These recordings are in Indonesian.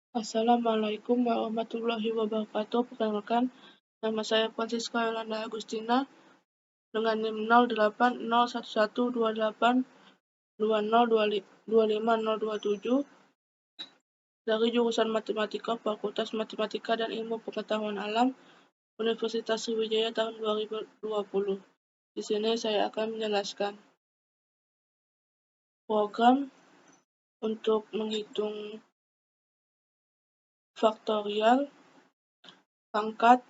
Assalamualaikum warahmatullahi wabarakatuh. Perkenalkan, nama saya Francisca Yolanda Agustina dengan NIM 08102820250027 dari jurusan Matematika Fakultas Matematika dan Ilmu Pengetahuan Alam Universitas Sriwijaya tahun 2020. Di sini saya akan menjelaskan program untuk menghitung faktorial, pangkat,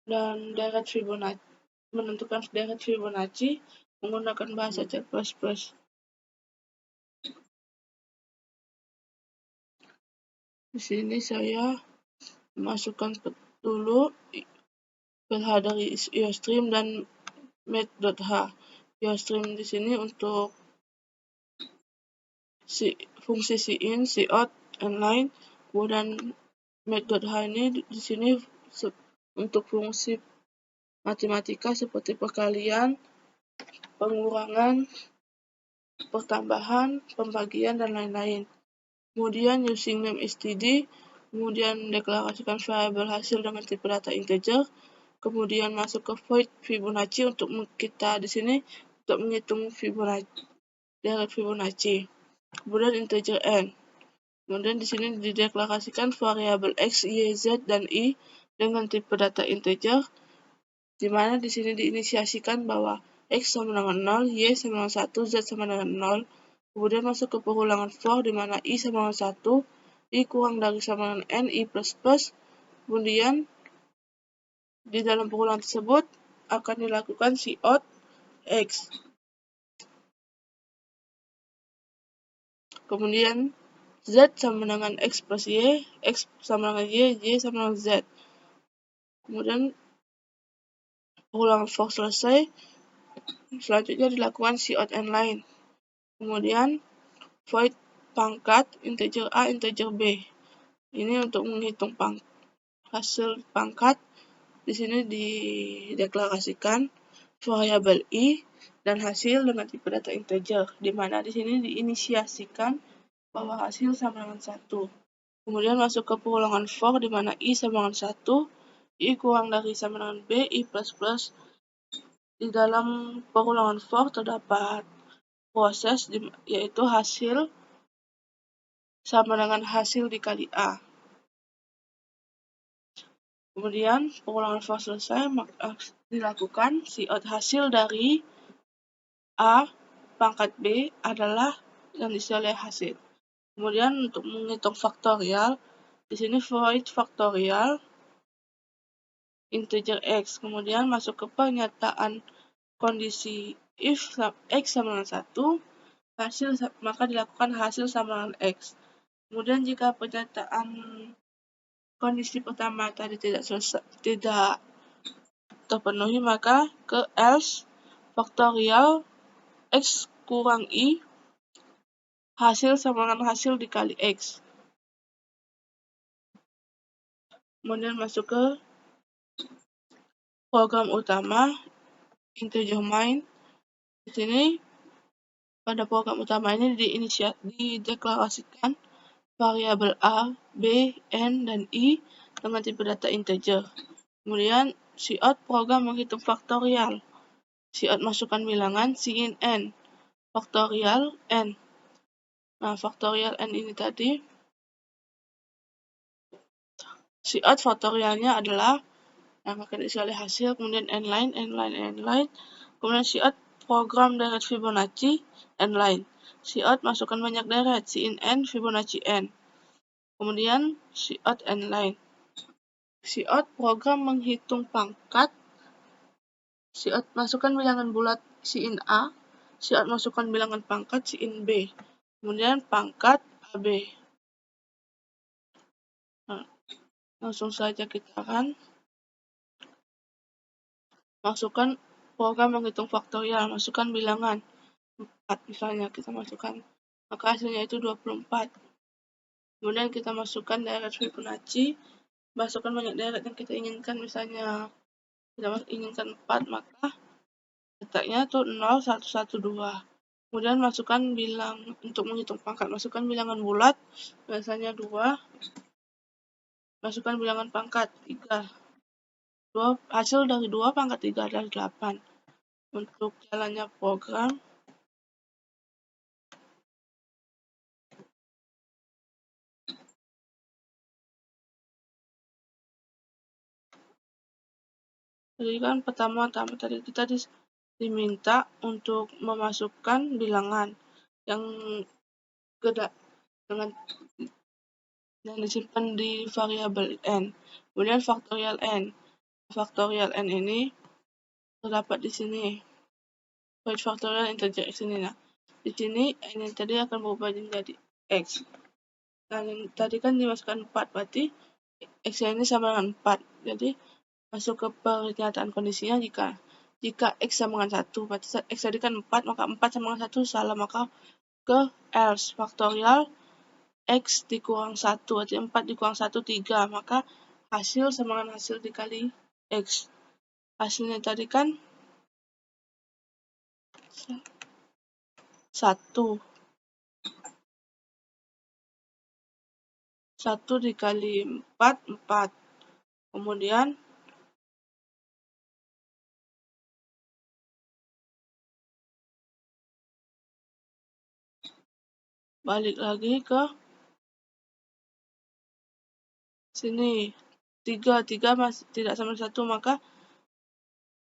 dan deret Fibonacci, menentukan deret Fibonacci menggunakan bahasa C++. Di sini saya masukkan dulu PH dari IOStream dan math.h. IOStream di sini untuk fungsi sin, cout, inline, kemudian math.h ini di sini untuk fungsi matematika seperti perkalian, pengurangan, pertambahan, pembagian, dan lain-lain. Kemudian using name std, kemudian deklarasikan variabel hasil dengan tipe data integer, kemudian masuk ke void Fibonacci untuk kita di sini untuk menghitung Fibonacci, deret Fibonacci. Kemudian integer n. Kemudian di sini dideklarasikan variabel x, y, z, dan y dengan tipe data integer, di mana di sini diinisiasikan bahwa x sama dengan 0, y sama dengan 1, z sama dengan 0. Kemudian masuk ke pengulangan for di mana i sama dengan 1, i kurang dari sama dengan n, i plus plus. Kemudian di dalam pengulangan tersebut akan dilakukan cout x. Kemudian z sama dengan x plus y, x sama dengan y sama dengan z. Kemudian pengulangan for selesai, selanjutnya dilakukan cout inline. Kemudian void pangkat integer a, integer b. Ini untuk menghitung hasil pangkat. Di sini dideklarasikan variabel i dan hasil dengan tipe data integer, di mana di sini diinisiasikan bahwa hasil sama dengan 1. Kemudian masuk ke pengulangan for di mana i sama dengan 1, i kurang dari sama dengan b, i plus plus. Di dalam pengulangan for terdapat proses yaitu hasil sama dengan hasil dikali a. Kemudian pengulangan for selesai, maka dilakukan cout hasil dari a pangkat b adalah yang diisi oleh hasil. Kemudian untuk menghitung faktorial, di sini void faktorial integer x. Kemudian masuk ke pernyataan kondisi if x sama dengan 1, maka dilakukan hasil sama dengan x. Kemudian jika pernyataan kondisi pertama tadi tidak terpenuhi, maka ke else faktorial x kurang i hasil sama dengan hasil dikali x. Kemudian masuk ke program utama integer main. Di sini pada program utama ini dideklarasikan variabel a, b, n, dan i dengan tipe data integer. Kemudian cout program menghitung faktorial. Cout masukkan bilangan sin n faktorial n. Nah, faktorial n ini tadi cout faktorialnya adalah yang akan diisi oleh hasil, kemudian n-line, kemudian cout program deret Fibonacci n-line. Cout masukkan banyak deret sin n Fibonacci n. Kemudian cout n-line. Cout program menghitung pangkat. Cout masukkan bilangan bulat sin a. Cout masukkan bilangan pangkat sin b. Kemudian pangkat ab. Nah, langsung saja kita akan masukkan program menghitung faktorial, masukkan bilangan 4 misalnya, kita masukkan, maka hasilnya itu 24. Kemudian kita masukkan deret Fibonacci, masukkan banyak deret yang kita inginkan, misalnya kita inginkan 4, maka letaknya itu 0, 1, 1, 2. Kemudian masukkan untuk menghitung pangkat, masukkan bilangan bulat, biasanya 2, masukkan bilangan pangkat 3. Hasil dari 2 pangkat 3 adalah 8. Untuk jalannya program, jadi kan pertama-tama tadi kita diminta untuk memasukkan bilangan yang dengan yang disimpan di variabel n. Kemudian faktorial n. Faktorial n ini terdapat di sini. Void faktorial integer x ini. Nah, di sini n yang tadi akan berubah menjadi x. Dan yang tadi kan dimasukkan 4, berarti x ini sama dengan 4. Jadi masuk ke pernyataan kondisinya jika x sama dengan 1, berarti x tadi kan 4, maka 4 sama dengan 1 salah, maka ke else faktorial x dikurang 1, berarti 4 dikurang 1, 3, maka hasil sama dengan hasil dikali x. Hasilnya tadi kan 1. 1 dikali 4, 4. Kemudian balik lagi ke sini. 3 masih tidak sama 1, maka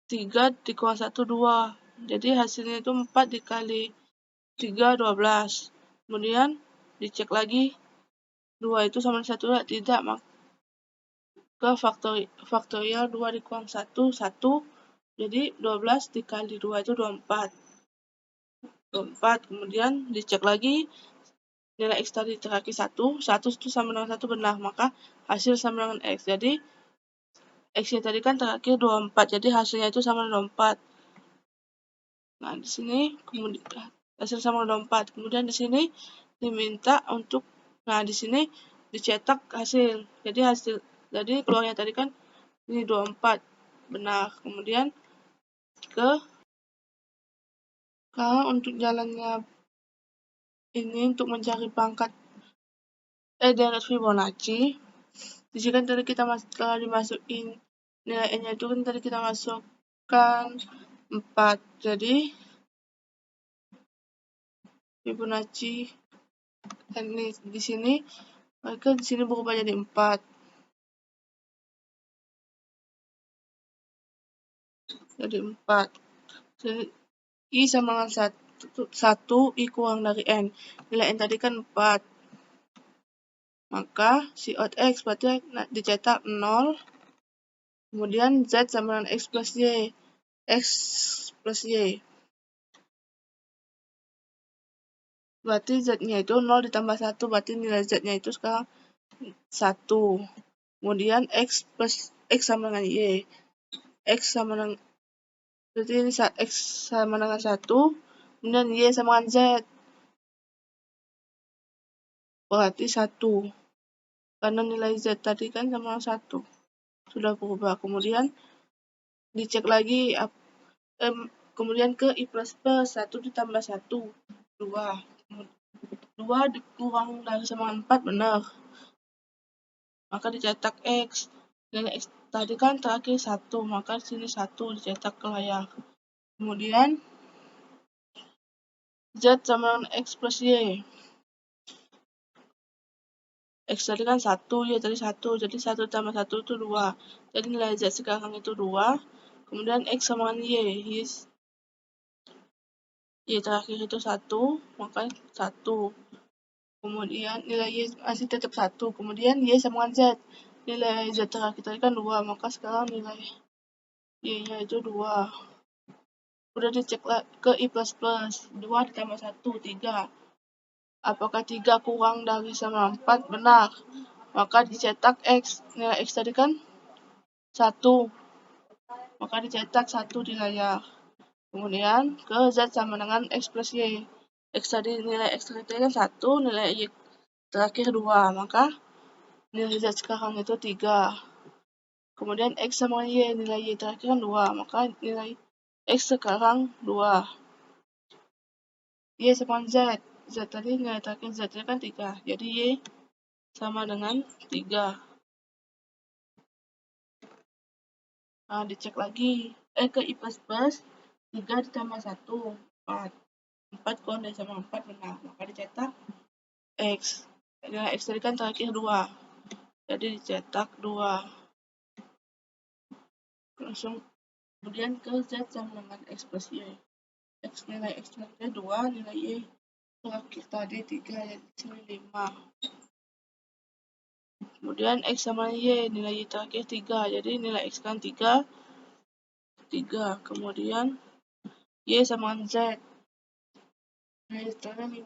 3 dikurang 1, 2. Jadi hasilnya itu 4 dikali 3, 12. Kemudian dicek lagi 2 itu sama 1, tidak, maka faktorial 2 dikurang 1, 1. Jadi 12 dikali 2 itu 24. 24. Kemudian dicek lagi nilai x tadi terakhir 1 itu sama dengan 1 benar, maka hasil sama dengan x. Jadi x-nya tadi kan terakhir 24, jadi hasilnya itu sama dengan 24. Nah, di sini kemudian hasil sama dengan 24. Kemudian di sini diminta untuk, nah di sini dicetak hasil. Jadi keluarnya tadi kan ini 24 benar. Kemudian sekarang untuk jalannya ini untuk mencari pangkat deret Fibonacci. Di sini kan tadi kita kalau dimasukin nilai n-nya itu kan tadi kita masukkan 4. Jadi Fibonacci ini di sini mereka di sini berubah jadi 4. Jadi 4. Jadi I sama dengan 1, I kurang dari n. Nilai n tadi kan 4. Maka C out X berarti dicetak 0. Kemudian Z sama dengan X plus Y. X plus Y. Berarti Z-nya itu 0 ditambah 1. Berarti nilai Z-nya itu sekarang 1. Kemudian X sama dengan Y. X sama dengan, berarti ini X sama dengan 1. Kemudian Y sama dengan Z. Berarti 1. Karena nilai Z tadi kan sama dengan 1. Sudah berubah. Kemudian dicek lagi. Kemudian ke I plus plus. 1 ditambah 1. 2. 2 dikurang dari sama dengan 4 benar. Maka dicetak X. Nilai X tadi kan terakhir 1. Maka sini 1 dicetak ke layar. Kemudian Z sama dengan X plus Y. X tadi kan 1, Y tadi 1. Jadi 1 tambah 1 itu 2. Jadi nilai Z sekarang itu 2. Kemudian X sama dengan Y. Y terakhir itu 1. Maka 1. Kemudian nilai Y masih tetap 1. Kemudian Y sama dengan Z. Nilai Z terakhir tadi kan 2. Maka sekarang nilai Y-nya itu 2. Udah dicek ke I plus plus. 2 ditambah 1, 3. Apakah 3 kurang dari sama 4? Benar. Maka dicetak X. Nilai X tadi kan 1. Maka dicetak 1 di layar. Kemudian ke Z sama dengan X plus Y. X tadi nilai X tadi kan 1. Nilai Y terakhir 2. Maka nilai Z sekarang itu 3. Kemudian X sama Y. Nilai Y terakhir kan 2. Maka nilai X sekarang 2. Y sama Z. Z tadi nilai terakhir Z-nya kan 3. Jadi Y sama dengan 3. Nah, dicek lagi. Ke I plus plus, 3 ditambah 1, 4. 4 kurang dari sama 4 benar. Maka dicetak X. Nilai X tadi kan terakhir 2. Jadi dicetak 2. Langsung kemudian ke Z sama dengan X plus Y. Nilai X terakhir 2, nilai Y terakhir tadi 3, jadi sini 5. Kemudian X sama Y, nilai Y terakhir 3, jadi nilai X kan 3. Kemudian Y sama dengan Z, nilai Y terakhir 5.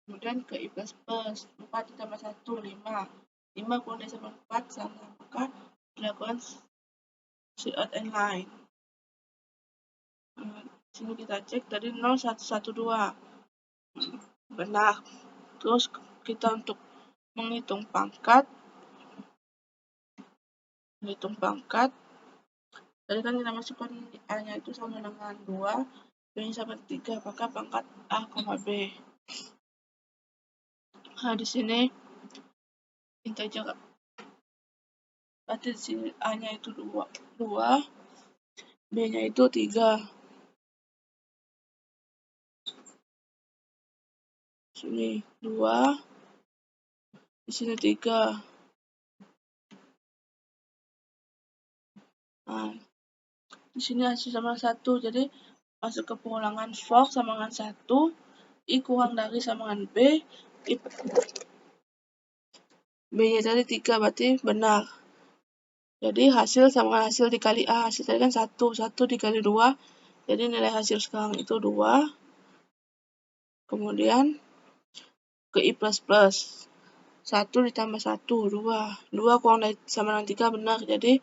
Kemudian ke I plus plus, 4 ditambah 1, 5. 5 kurang dari sama 4, sama. Maka dilakukan short out and line. Sini kita cek tadi 0, 1, 1, 2. Benar. Terus kita untuk menghitung pangkat. Tadi kan kita masukkan A-nya itu sama dengan 2, B-nya sama 3, maka pangkat A, B. Nah, di sini integer. Berarti di sini A-nya itu 2, B-nya itu 3. Sini 2, di sini 3. Nah, di sini hasil sama 1, jadi masuk ke pengulangan for sama dengan 1, I kurang dari sama dengan B, B-nya tadi 3, berarti benar. Jadi hasil sama dengan hasil dikali A, hasil tadi kan 1 dikali 2, jadi nilai hasil sekarang itu 2. Kemudian ke I plus plus, 1 ditambah 1, 2. 2 kurang dari sama dengan 3 benar, jadi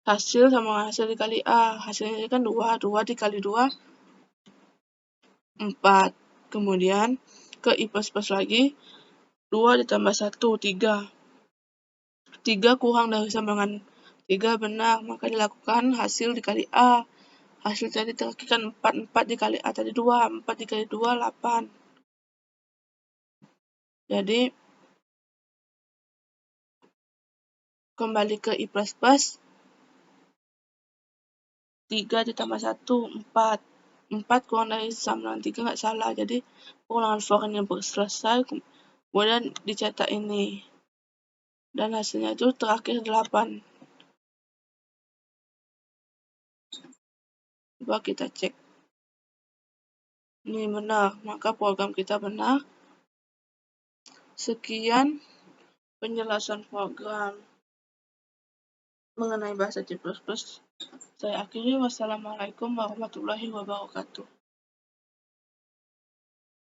hasil sama dengan hasil dikali A, hasilnya kan 2, 2 dikali 2, 4. Kemudian ke I plus plus lagi, 2 ditambah 1, 3. 3 kurang dari sama dengan 3 benar, maka dilakukan hasil dikali A. Hasil tadi terakhir kan 4, 4 dikali A tadi 2, 4 dikali 2, 8. Jadi kembali ke I plus plus, 3 ditambah 1, 4. 4 kurang dari sama dengan 3 nggak salah, jadi pengulangan for ini selesai, kemudian dicetak ini. Dan hasilnya itu terakhir 8. Coba kita cek. Ini benar, maka program kita benar. Sekian penjelasan program mengenai bahasa C++. Saya akhiri, wassalamualaikum warahmatullahi wabarakatuh.